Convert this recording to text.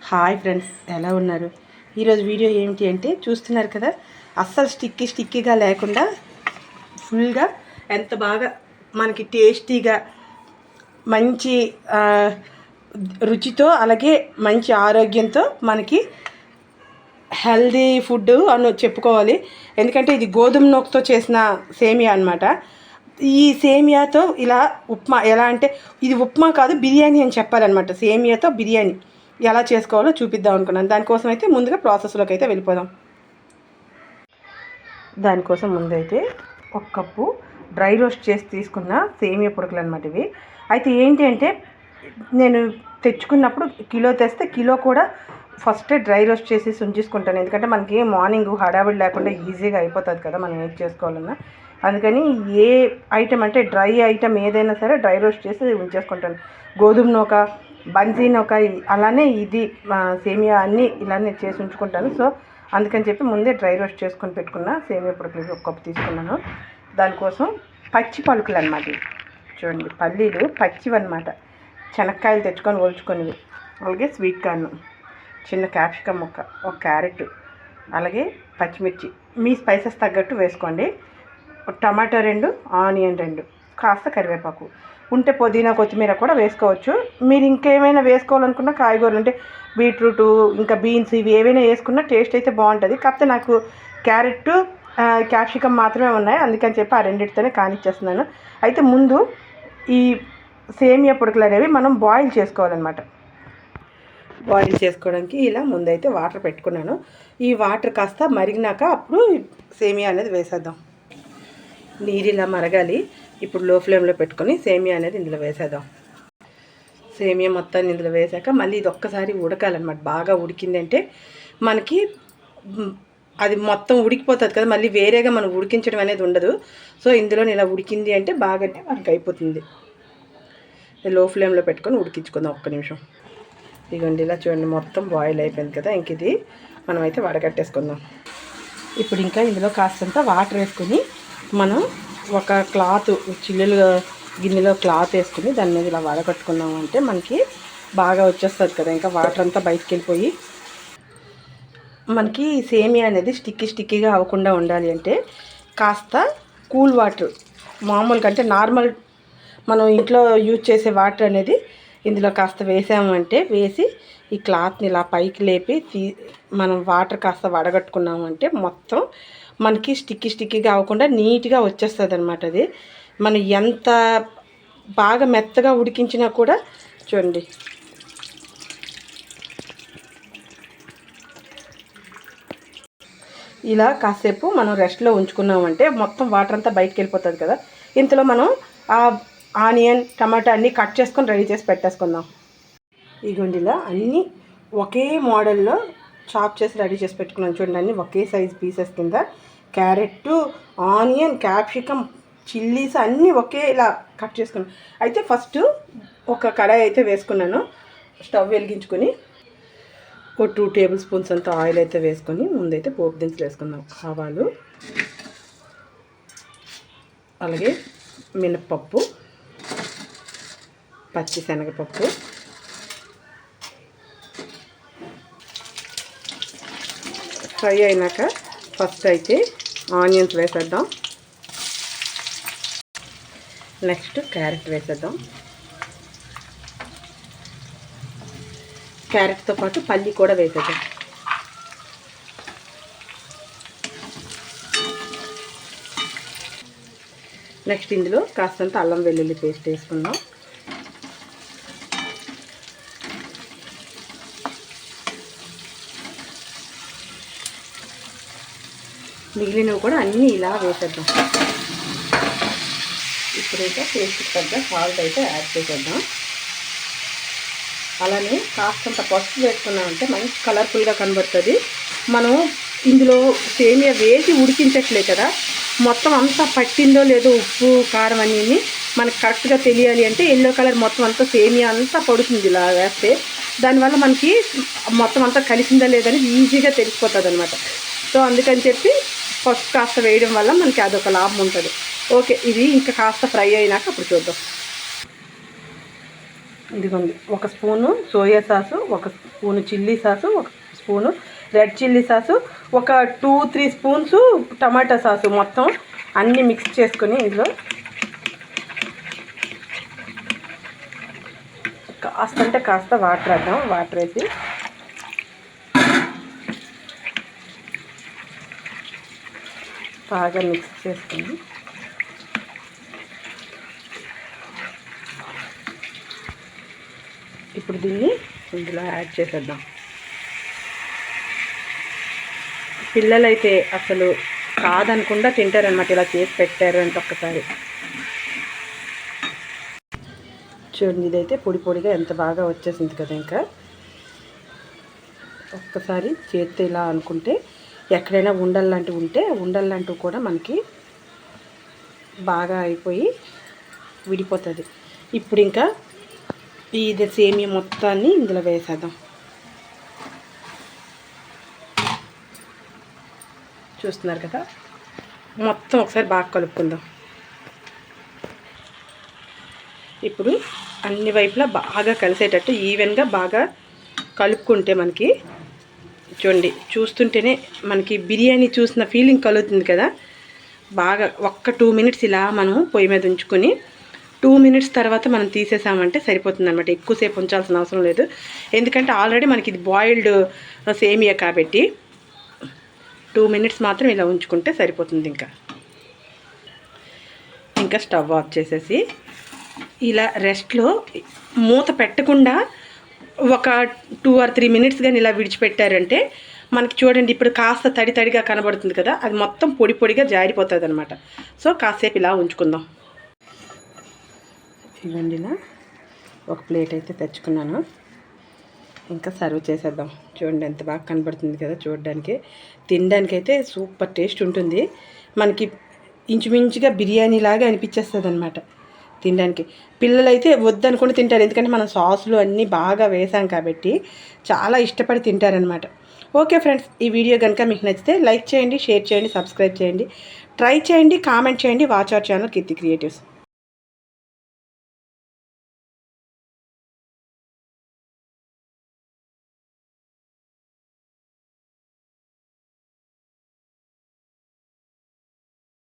Hi friends, ఎలా ఉన్నారు? ఈరోజు వీడియో ఏమిటి అంటే చూస్తున్నారు కదా, అస్సలు స్టిక్కీగా లేకుండా ఫుల్గా ఎంత బాగా మనకి టేస్టీగా మంచి రుచితో అలాగే మంచి ఆరోగ్యంతో మనకి హెల్దీ ఫుడ్ అని చెప్పుకోవాలి. ఎందుకంటే ఇది గోధుమ నూకతో చేసిన సేమియా అనమాట. ఈ సేమియాతో ఇలా ఉప్మా, ఎలా అంటే ఇది ఉప్మా కాదు బిర్యానీ అని చెప్పాలన్నమాట. సేమియాతో బిర్యానీ ఎలా చేసుకోవాలో చూపిద్దాం అనుకున్నాను. దానికోసం అయితే ముందుగా ప్రాసెస్లోకి అయితే వెళ్ళిపోదాం. దానికోసం ముందైతే 1 కప్పు డ్రై రోస్ట్ చేసి తీసుకున్న సేమియా పొడుకులు అనమాట ఇవి. అయితే ఏంటి అంటే నేను తెచ్చుకున్నప్పుడు కిలో తెస్తే కిలో కూడా ఫస్టే డ్రై రోస్ట్ చేసి ఉంచేసుకుంటాను. ఎందుకంటే మనకి మార్నింగ్ హడావిడి లేకుండా ఈజీగా అయిపోతుంది కదా మనం ఏది చేసుకోవాలన్నా. అందుకని ఏ ఐటెం అంటే డ్రై ఐటెం ఏదైనా సరే డ్రై రోస్ట్ చేసి ఉంచేసుకుంటాను. గోధుమ నూక, బన్సీ నూక, అలానే ఇది సేమియా అన్నీ ఇలానే చేసి ఉంచుకుంటాను. సో అందుకని చెప్పి ముందే డ్రై రోస్ట్ చేసుకొని పెట్టుకున్న సేమియా పొడుకులు 1 కప్పు తీసుకున్నాను. దానికోసం పచ్చి పలుకులు అనమాట. చూడండి, పల్లీలు పచ్చివి అనమాట. శనక్కాయలు తెచ్చుకొని ఒలుచుకొనివి, అలాగే స్వీట్ కార్న్, చిన్న క్యాప్సికమ్ ముక్క, 1 క్యారెట్, అలాగే పచ్చిమిర్చి మీ స్పైసెస్ తగ్గట్టు వేసుకోండి. టమాటో 2, ఆనియన్ 2, కాస్త కరివేపాకు, ఉంటే పుదీనా కొత్తిమీర కూడా వేసుకోవచ్చు. మీరు ఇంకేమైనా వేసుకోవాలనుకున్న కాయగూరలు అంటే బీట్రూటు, ఇంకా బీన్స్, ఇవి ఏవైనా వేసుకున్నా టేస్ట్ అయితే బాగుంటుంది. కాకపోతే నాకు క్యారెట్, క్యాప్సికమ్ మాత్రమే ఉన్నాయి, అందుకని చెప్పి ఆ రెండింటితోనే కానిచ్చేస్తున్నాను. అయితే ముందు ఈ సేమియా పొడుకులు అనేవి మనం బాయిల్ చేసుకోవాలన్నమాట. బాయిల్ చేసుకోవడానికి ఇలా ముందైతే వాటర్ పెట్టుకున్నాను. ఈ వాటర్ కాస్త మరిగినాక అప్పుడు సేమియా అనేది వేసేద్దాం. నీరు ఇలా మరగాలి. ఇప్పుడు లో ఫ్లేమ్లో పెట్టుకొని సేమియా అనేది ఇందులో వేసేద్దాం. సేమియా మొత్తాన్ని ఇందులో వేసాక మళ్ళీ ఇది ఒక్కసారి ఉడకాలన్నమాట. బాగా ఉడికిందంటే మనకి అది మొత్తం ఉడికిపోతుంది కదా, మళ్ళీ వేరేగా మనం ఉడికించడం అనేది ఉండదు. సో ఇందులో ఇలా ఉడికింది అంటే బాగానే మనకి అయిపోతుంది. లో ఫ్లేమ్లో పెట్టుకొని ఉడికించుకుందాం 1 నిమిషం. ఇదిగోండి, ఇలా చూడండి, మొత్తం బాయిల్ అయిపోయింది కదా. ఇంక ఇది మనమైతే వడగట్టేసుకుందాం. ఇప్పుడు ఇంకా ఇందులో కాస్తంత వాటర్ వేసుకొని మనం ఒక క్లాత్, చిల్లులు గిన్నెలో క్లాత్ వేసుకుని దాని మీద ఇలా వడగట్టుకున్నాము అంటే మనకి బాగా వచ్చేస్తుంది కదా. ఇంకా వాటర్ అంతా బయటికి వెళ్ళిపోయి మనకి సేమియా అనేది స్టిక్కీగా అవ్వకుండా ఉండాలి అంటే కాస్త కూల్ వాటర్, మామూలుగా అంటే నార్మల్ మనం ఇంట్లో యూజ్ చేసే వాటర్ అనేది ఇందులో కాస్త వేసామంటే, వేసి ఈ క్లాత్ని ఇలా పైకి లేపి మనం వాటర్ కాస్త వడగట్టుకున్నామంటే మొత్తం మనకి స్టిక్కీగా అవ్వకుండా నీట్గా వచ్చేస్తుంది అనమాట. అది మనం ఎంత బాగా మెత్తగా ఉడికించినా కూడా చూడండి, ఇలా కాసేపు మనం రెస్ట్లో ఉంచుకున్నామంటే మొత్తం వాటర్ అంతా బయటకు వెళ్ళిపోతుంది కదా. ఇంతలో మనం ఆ ఆనియన్, టమాటా అన్నీ కట్ చేసుకొని రెడీ చేసి పెట్టేసుకుందాం. ఈ గుండిలో అన్నీ ఒకే మోడల్లో చాప్ చేసి రెడీ చేసి పెట్టుకున్నాం. చూడండి, అన్నీ ఒకే సైజ్ పీసెస్ కింద క్యారెట్, ఆనియన్, క్యాప్సికమ్, చిల్లీస్ అన్నీ ఒకేలా కట్ చేసుకున్నాను. అయితే ఫస్ట్ ఒక కడాయి అయితే వేసుకున్నాను. స్టవ్ వెలిగించుకొని 2 టేబుల్ స్పూన్స్ అంత ఆయిల్ అయితే వేసుకొని ముందైతే పోపు దినుసులు వేసుకుందాం. ఆవాలు, అలాగే మినప్పప్పు, పచ్చిశనగపప్పు, ఫ్రై అయినాక ఫస్ట్ అయితే ఆనియన్స్ వేసేద్దాం. నెక్స్ట్ క్యారెట్ వేసేద్దాం. క్యారెట్తో పాటు పల్లి కూడా వేసేద్దాం. నెక్స్ట్ ఇందులో కాస్తంత అల్లం వెల్లుల్లి పేస్ట్ వేసుకుందాం. మిగిలినవి కూడా అన్నీ ఇలా వేసేద్దాం. ఇప్పుడైతే టేస్ట్కి తగ్గ సాల్ట్ అయితే యాడ్ చేసేద్దాం. అలానే కాస్తంత పసుపు వేసుకున్నామంటే మంచి కలర్ఫుల్గా కనబడుతుంది. మనం ఇందులో సేమియా వేసి ఉడికించట్లే కదా, మొత్తం అంతా పట్టిందో లేదో ఉప్పు కారం అన్నీ మనకు కరెక్ట్గా తెలియాలి అంటే ఎల్లో కలర్ మొత్తం అంతా సేమియా అంతా పడుతుంది ఇలా వేస్తే. దానివల్ల మనకి మొత్తం అంతా కలిసిందా లేదని ఈజీగా తెలిసిపోతుంది అనమాట. సో అందుకని చెప్పి పసుపు కాస్త వేయడం వల్ల మనకి అదొక లాభం ఉంటుంది. ఓకే, ఇది ఇంకా కాస్త ఫ్రై అయినాక అప్పుడు చూద్దాం. ఇదిగోండి, 1 spoon soya sauce, 1 spoon chilli sauce, 1 spoon red chilli sauce, ఒక 2-3 స్పూన్స్ టమాటా సాసు, మొత్తం అన్నీ మిక్స్ చేసుకొని ఇందులో కాస్త వాటర్ వేద్దాం. వాటర్ వేసి బాగా మిక్స్ చేసుకుని ఇప్పుడు దీన్ని ఇందులో యాడ్ చేసేద్దాం. పిల్లలైతే అసలు కాదనకుండా తింటారనమాట, ఇలా చేసి పెట్టారు అంటే. ఒక్కసారి చూడండి, ఇదైతే పొడి పొడిగా ఎంత బాగా వచ్చేసింది కదా. ఇంకా ఒక్కసారి చేత్తో ఇలా అనుకుంటే ఎక్కడైనా ఉండల్లాంటివి ఉంటే ఉండల్లాంటివి కూడా మనకి బాగా అయిపోయి విడిపోతుంది. ఇప్పుడు ఇంకా ఇది సేమియా మొత్తాన్ని ఇందులో వేసేద్దాం. చూస్తున్నారు కదా, మొత్తం ఒకసారి బాగా కలుపుకుందాం. ఇప్పుడు అన్ని వైపులా బాగా కలిసేటట్టు ఈవెన్గా బాగా కలుపుకుంటే మనకి చూడండి, చూస్తుంటేనే మనకి బిర్యానీ చూసిన ఫీలింగ్ కలుగుతుంది కదా. బాగా 1-2 మినిట్స్ ఇలా మనం పొయ్యి మీద ఉంచుకొని 2 మినిట్స్ తర్వాత మనం తీసేసామంటే సరిపోతుంది అనమాట. ఎక్కువసేపు ఉంచాల్సిన అవసరం లేదు, ఎందుకంటే ఆల్రెడీ మనకి ఇది బాయిల్డ్ సేమియా కాబట్టి 2 మినిట్స్ మాత్రం ఇలా ఉంచుకుంటే సరిపోతుంది. ఇంకా స్టవ్ ఆఫ్ చేసేసి ఇలా రెస్ట్లో మూత పెట్టకుండా ఒక 2 or 3 మినిట్స్ కానీ ఇలా విడిచిపెట్టారంటే మనకి చూడండి, ఇప్పుడు కాస్త తడిగా కనబడుతుంది కదా, అది మొత్తం పొడి పొడిగా జారిపోతుంది అనమాట. సో కాసేపు ఇలా ఉంచుకుందాం. ఇవ్వండి, ఇలా ఒక ప్లేట్ అయితే తెచ్చుకున్నాను. ఇంకా సర్వ్ చేసేద్దాం. చూడండి ఎంత బాగా కనబడుతుంది కదా, చూడడానికి తినడానికి అయితే సూపర్ టేస్ట్ ఉంటుంది. మనకి ఇంచుమించుగా బిర్యానీ లాగా అనిపించేస్తుంది అనమాట తినడానికి. పిల్లలైతే వద్దనుకుని తింటారు, ఎందుకంటే మనం సాసులు అన్నీ బాగా వేసాం కాబట్టి చాలా ఇష్టపడి తింటారనమాట. ఓకే ఫ్రెండ్స్, ఈ వీడియో కనుక మీకు నచ్చితే లైక్ చేయండి, షేర్ చేయండి, సబ్స్క్రైబ్ చేయండి, ట్రై చేయండి, కామెంట్ చేయండి. Watch our channel Keerthi creatives.